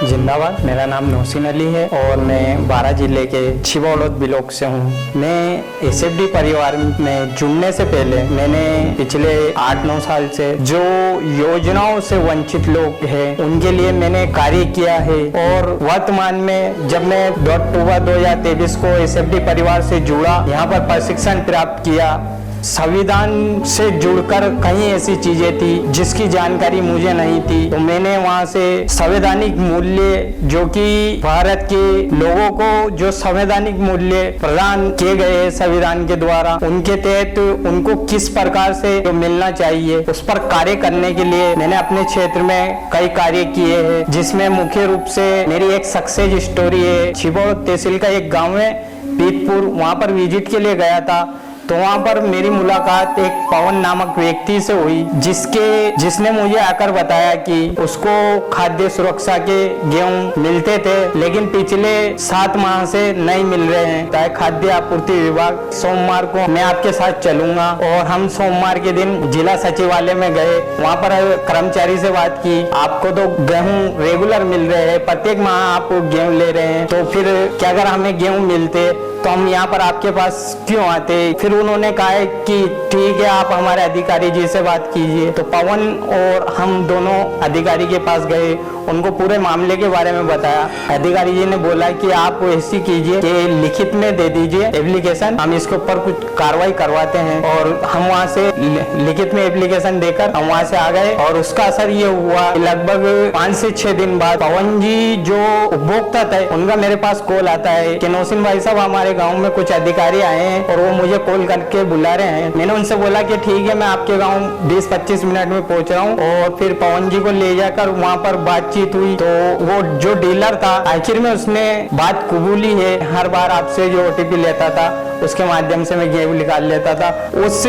जिंदाबाद। मेरा नाम मोहसिन अली है और मैं बारां जिले के छिबौलत ब्लॉक से हूँ। मैं एसएफडी परिवार में जुड़ने से पहले मैंने पिछले 8-9 साल से जो योजनाओं से वंचित लोग हैं उनके लिए मैंने कार्य किया है और वर्तमान में जब मैं अक्टूबर 2023 को एसएफडी परिवार से जुड़ा, यहाँ पर प्रशिक्षण प्राप्त किया, संविधान से जुड़कर कई ऐसी चीजें थी जिसकी जानकारी मुझे नहीं थी, तो मैंने वहां से संवैधानिक मूल्य जो कि भारत के लोगों को जो संवैधानिक मूल्य प्रदान किए गए हैं संविधान के द्वारा, उनके तहत उनको किस प्रकार से जो मिलना चाहिए उस पर कार्य करने के लिए मैंने अपने क्षेत्र में कई कार्य किए हैं, जिसमें मुख्य रूप से मेरी एक सक्सेस स्टोरी है। छिबौलत तहसील का एक गाँव है पीतपुर, वहां पर विजिट के लिए गया था, तो वहाँ पर मेरी मुलाकात एक पवन नामक व्यक्ति से हुई जिसने मुझे आकर बताया कि उसको खाद्य सुरक्षा के गेहूं मिलते थे, लेकिन पिछले 7 माह से नहीं मिल रहे हैं। खाद्य आपूर्ति विभाग सोमवार को मैं आपके साथ चलूंगा और हम सोमवार के दिन जिला सचिवालय में गए, वहाँ पर कर्मचारी से बात की, आपको तो गेहूँ रेगुलर मिल रहे हैं, प्रत्येक माह आप गेहूँ ले रहे हैं, तो फिर क्या अगर हमें गेहूँ मिलते तो हम यहाँ पर आपके पास क्यों आते। फिर उन्होंने कहा है कि ठीक है, आप हमारे अधिकारी जी से बात कीजिए। तो पवन और हम दोनों अधिकारी के पास गए, उनको पूरे मामले के बारे में बताया। अधिकारी जी ने बोला कि आप ऐसी कीजिए कि लिखित में दे दीजिए एप्लीकेशन, हम इसके ऊपर कुछ कार्रवाई करवाते हैं। और हम वहाँ से लिखित में एप्लीकेशन देकर हम वहाँ से आ गए और उसका असर ये हुआ लगभग 5 से 6 दिन बाद पवन जी जो उपभोक्ता थे उनका मेरे पास कॉल आता है कि नौसिन भाई साहब, हमारे गांव में कुछ अधिकारी आए हैं और वो मुझे कॉल करके बुला रहे हैं। मैंने उनसे बोला कि ठीक है, मैं आपके गांव 20-25 मिनट में पहुंच रहा हूं। और फिर पवन जी को ले जाकर वहां पर बातचीत हुई, तो वो जो डीलर था आखिर में उसने बात कबूली है, हर बार आपसे जो ओटीपी लेता था उसके माध्यम से मैं गेहूं निकाल लेता था। उस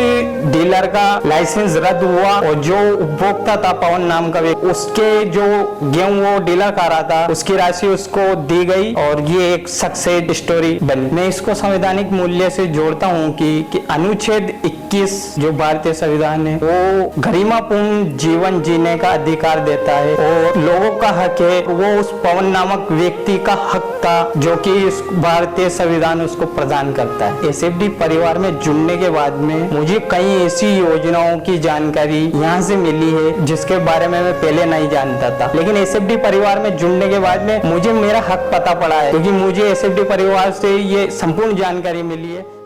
डीलर का लाइसेंस रद्द हुआ और जो उपभोक्ता था पवन नाम का, उसके जो गेहूं वो डीलर का रहा था उसकी राशि उसको दी गई और ये एक सक्सेस स्टोरी बनी। मैं इसको संवैधानिक मूल्य से जोड़ता हूँ कि अनुच्छेद 21 जो भारतीय संविधान है वो गरिमापूर्ण जीवन जीने का अधिकार देता है और लोगों का हक है, वो उस पवन नामक व्यक्ति का हक था जो कि भारतीय संविधान उसको प्रदान करता है। एसएफडी परिवार में जुड़ने के बाद में मुझे कई ऐसी योजनाओं की जानकारी यहाँ से मिली है जिसके बारे में मैं पहले नहीं जानता था, लेकिन एसएफडी परिवार में जुड़ने के बाद में मुझे मेरा हक पता पड़ा है, क्योंकि मुझे एसएफडी परिवार से ये संपूर्ण जानकारी मिली है।